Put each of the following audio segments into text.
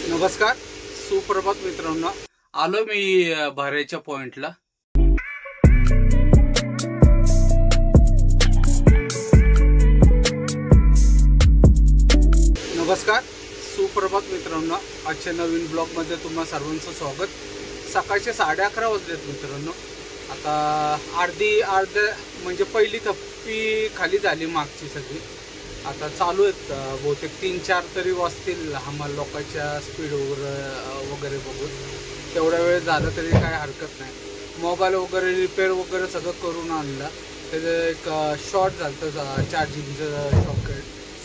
नमस्कार, सुप्रभात मित्रांनो. आलो मी भाऱ्याच्या पॉइंटला. नमस्कार, सुप्रभात मित्रांनो. आजच्या नवीन ब्लॉग मध्ये तुम्हा सर्वांचं स्वागत. सकाळचे 11:30 वाजलेत मित्रांनो. आता अर्ध म्हणजे पहिली थप्पी खाली झाली, मागची सगळी. आता चालू आहेत बहुतेक 3-4 तरी वाजतील आम्हाला लोकांच्या स्पीड वगैरे बघून. तेवढा वेळ झाला तरी काय हरकत नाही. मोबाईल वगैरे रिपेअर वगैरे सगळं करून आणलं. त्याचं एक शॉर्ट झालं चार्जिंगचं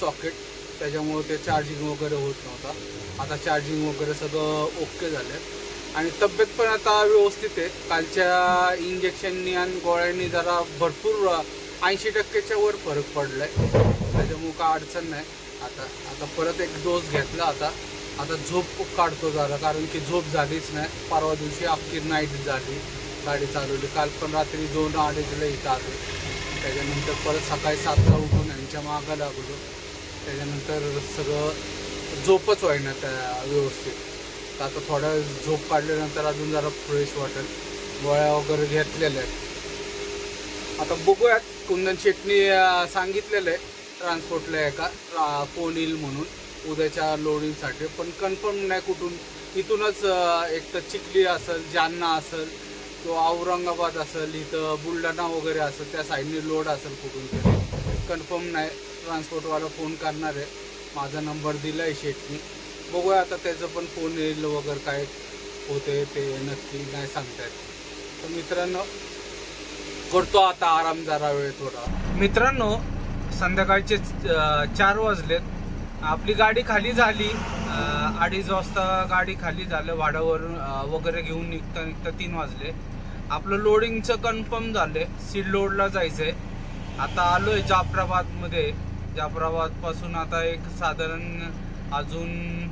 सॉकेट, त्याच्यामुळे ते चार्जिंग वगैरे होत नव्हता. आता चार्जिंग वगैरे सगळं ओके झालं आणि तब्येत पण आता व्यवस्थित आहे. कालच्या इंजेक्शननी आणि गोळ्यांनी जरा भरपूर 80% वर फरक पडलाय. त्याच्यामुळे काय अडचण नाही. आता परत एक डोस घेतला. आता झोप काढतो जरा, कारण की झोप झालीच नाही. परवा दिवशी अख्खी नाईट झाली, गाडी चालवली. काल पण रात्री 2-2:30 इथं आलो. त्याच्यानंतर परत सकाळी 7ला उठून यांच्या मागं लागलो. त्याच्यानंतर सगळं झोपच व्हायना त्या व्यवस्थित. तर आता थोडा झोप काढल्यानंतर अजून जरा फ्रेश वाटेल. गोळ्या वगैरे घेतलेल्या आहेत. आता बघूयात. कुंदन शेटनी सांगितलेलं आहे ट्रान्सपोर्टला एका फोन येईल म्हणून उद्याच्या लोडिंगसाठी, पण कन्फर्म नाही कुठून. इथूनच एक तर चिखली असेल, जालना असेल किंवा औरंगाबाद असेल, इथं बुलढाणा वगैरे असेल, त्या साईडने लोड असेल कुठून तरी. कन्फर्म नाही. ट्रान्सपोर्टवाला फोन करणार आहे. माझा नंबर दिला आहे शेटनी. बघूया आता त्याचं पण फोन येईल वगैरे, काय होते ते नक्की नाही सांगता येत. तर मित्रांनो, करतो आता आराम जरा वेळ थोडा. मित्रांनो, संध्याकाळचे 4 वाजलेत. आपली गाडी खाली झाली. 2:30 वाजता गाडी खाली झालं. भाड्यावरून वगैरे घेऊन निघता 3 वाजले. आपलं लोडिंगचं कन्फर्म झालंय. सीड लोडला जायचंय. आता आलोय जाफराबादमध्ये. जाफराबाद पासून आता एक साधारण अजून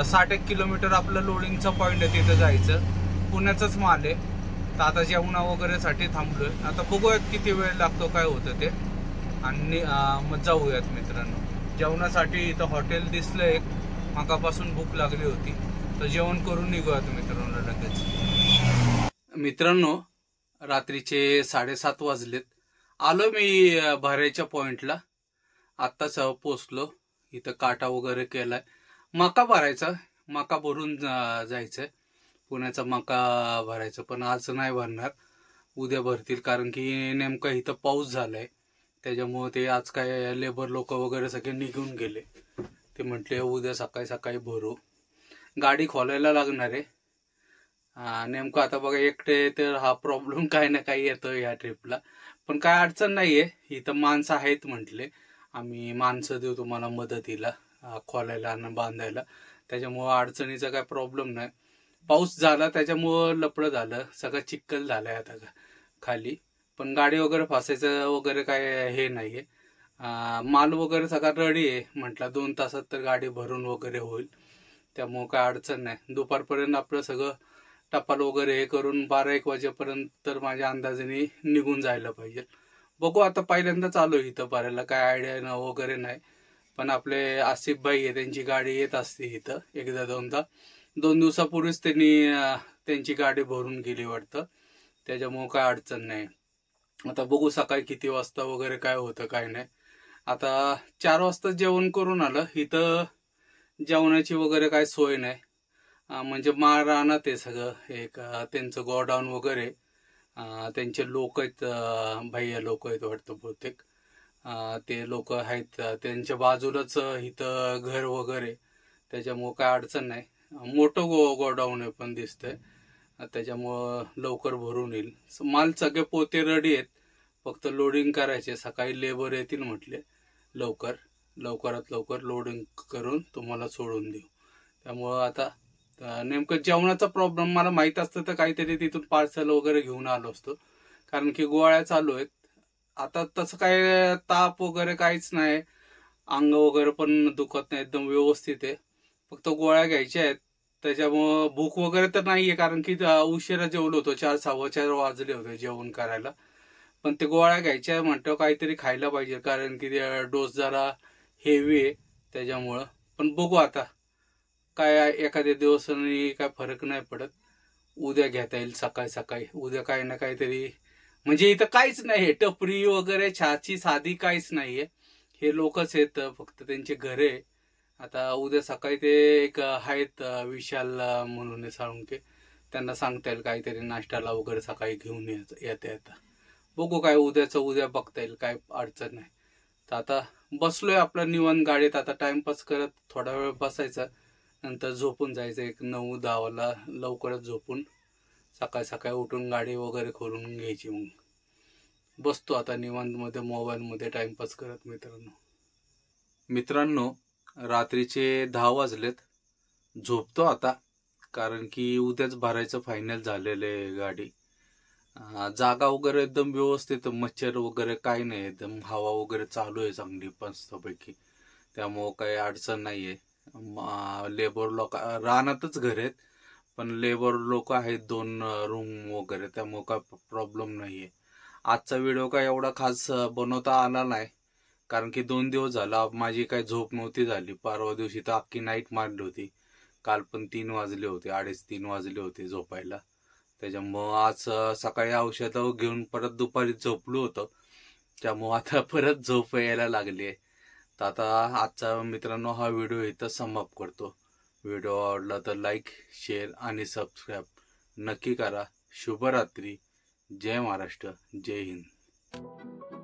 60 किलोमीटर आपलं लोडिंगचं पॉईंट आहे, तिथं जायचं. पुण्याचाच माल आहे. तर आता जेवणा वगैरे साठी थांबलोय. आता बघूयात किती वेळ लागतो, काय होतं ते, आणि मग जाऊयात मित्रांनो. जेवणासाठी इथं हॉटेल दिसलं एक. मागापासून भूक लागली होती, तर जेवण करून निघूयात मित्रांनो लगेच. मित्रांनो, रात्रीचे 7:30 वाजलेत. आलो मी भाऱ्याच्या पॉइंटला. आत्ताच पोचलो. इथं काटा वगैरे केलाय. मका भरायचा, मका भरून जायचंय. पुण्याचा मका भरायचा, पण आज नाही भरणार, उद्या भरतील. कारण की नेमका इथं पाऊस झालाय. त्याच्यामुळे ते आज काय लेबर लोक वगैरे सगळे निघून गेले. ते म्हटले उद्या सकाळी सकाळी भरू. गाडी खोलायला लागणार आहे. नेमकं आता बघा, एकटे तर हा प्रॉब्लेम काही ना काही येतो या ट्रिपला. पण काय अडचण नाहीये. इथं माणसं आहेत म्हटले. आम्ही माणसं देऊ तुम्हाला मदतीला, खोलायला आणि बांधायला. त्याच्यामुळं अडचणीचा काय प्रॉब्लेम नाही. पाऊस झाला त्याच्यामुळं लपडं झालं, सगळं चिखल झालंय आता खाली. पण गाडी वगैरे फासायचं वगैरे काय हे नाहीये. माल वगैरे सगळा रेडी आहे. म्हटलं 2 तासात तर गाडी भरून वगैरे होईल. त्यामुळं काय अडचण नाही. दुपारपर्यंत आपलं सगळं टपाल वगैरे हे करून 12-1 वाजेपर्यंत तर माझ्या अंदाजाने निघून जायला पाहिजे. बघू. आता पहिल्यांदा चालू इथं भरायला, काय आयडिया वगैरे नाही. पण आपले आसिफ भाई आहे, त्यांची गाडी येत असते इथं 1-2दा. 2 दिवसापूर्वीच त्यांची गाडी भरून गेली वाटतं. त्याच्यामुळे काय अडचण नाही. आता बघू सकाळी किती वाजता वगैरे काय होतं काय नाही. आता 4 वाजता जेवण करून आलं. इथं जेवणाची वगैरे काय सोय नाही. म्हणजे राहणार ते सगळं एक त्यांचं गोडाऊन वगैरे. त्यांचे लोक आहेत, भैया लोक आहेत वाटतं बहुतेक. ते लोक आहेत, त्यांच्या बाजूलाच इथं घर वगैरे. त्याच्यामुळं काय अडचण नाही. मोठं गोडाऊन आहे पण दिसतंय. त्याच्यामुळं लवकर भरून येईल. माल सगळे पोते रेडी आहेत, फक्त लोडिंग करायचे. सकाळी लेबर येतील म्हटले. लवकरात लवकर लोडिंग करून तुम्हाला सोडून देऊ. त्यामुळं आता नेमकं जेवणाचा प्रॉब्लेम मला माहित असतं तर काहीतरी तिथून पार्सल वगैरे घेऊन आलो असतो. कारण की गोळ्या चालू आहेत. आता तसं काय ताप वगैरे काहीच नाही. अंग वगैरे पण दुखत नाही, एकदम व्यवस्थित आहे. फक्त गोळ्या घ्यायच्या आहेत. त्याच्यामुळं भूक वगैरे तर नाहीये, कारण की उशिरा जेवलो होतो. 4-4:15 वाजले होते जेवण करायला. पण ते गोळ्या घ्यायच्या म्हटल्यावर काहीतरी खायला पाहिजे, कारण की डोस जरा हेवी आहे त्याच्यामुळं. पण बघू आता काय एखाद्या दिवसाने काय फरक नाही पडत, उद्या घेता येईल सकाळी सकाळी. उद्या काही ना काहीतरी, म्हणजे इथं काहीच नाही, टपरी वगैरे चहाची साधी काहीच नाहीये. हे लोकच आहेत, फक्त त्यांचे घरे. आता उद्या सकाळी ते एक आहेत विशाल म्हणून साळुंके, त्यांना सांगता येईल काहीतरी नाश्त्याला वगैरे सकाळी घेऊन येता. बघू काय उद्याचं उद्या बघता येईल, काय अडचण नाही. तर आता बसलोय आपला निवांत गाडीत, आता टाइमपास करत थोडा वेळ बसायचा, नंतर झोपून जायचं. एक 9-10 वाला लवकरच झोपून सकाळी सकाळी उठून गाडी वगैरे खोलून घ्यायची. मग बसतो आता निवांत मध्ये मोबाईल मध्ये टाइमपास करत. मित्रांनो रात्रीचे 10 वाजलेत, झोपतो आता, कारण की उद्याच भरायचं फायनल झालेलं आहे गाडी. जागा वगैरे एकदम व्यवस्थित, मच्छर वगैरे काही नाही, एकदम हवा वगैरे चालू आहे चांगली मस्तपैकी, त्यामुळं काही अडचण नाहीये. लेबर लोक रानातच घर आहेत, पण लेबर लोक आहेत 2 रूम वगैरे, त्यामुळं काय प्रॉब्लेम नाहीये. आजचा व्हिडिओ काय एवढा खास बनवता आला नाही, कारण की 2 दिवस झाला माझी काही झोप नव्हती झाली. परवा दिवशी तर अख्खी नाईट मारली होती, काल पण 3 वाजले होते, 2:30-3 वाजले होते झोपायला. त्याच्यामुळं आज सकाळी औषधं घेऊन परत दुपारी झोपलो होतो, त्यामुळं आता परत झोप यायला लागली आहे. तर आता आजचा मित्रांनो हा व्हिडिओ इथं समाप्त करतो. व्हिडिओ आवडला तर लाईक, शेअर आणि सबस्क्राईब नक्की करा. शुभरात्री. जय महाराष्ट्र, जय हिंद.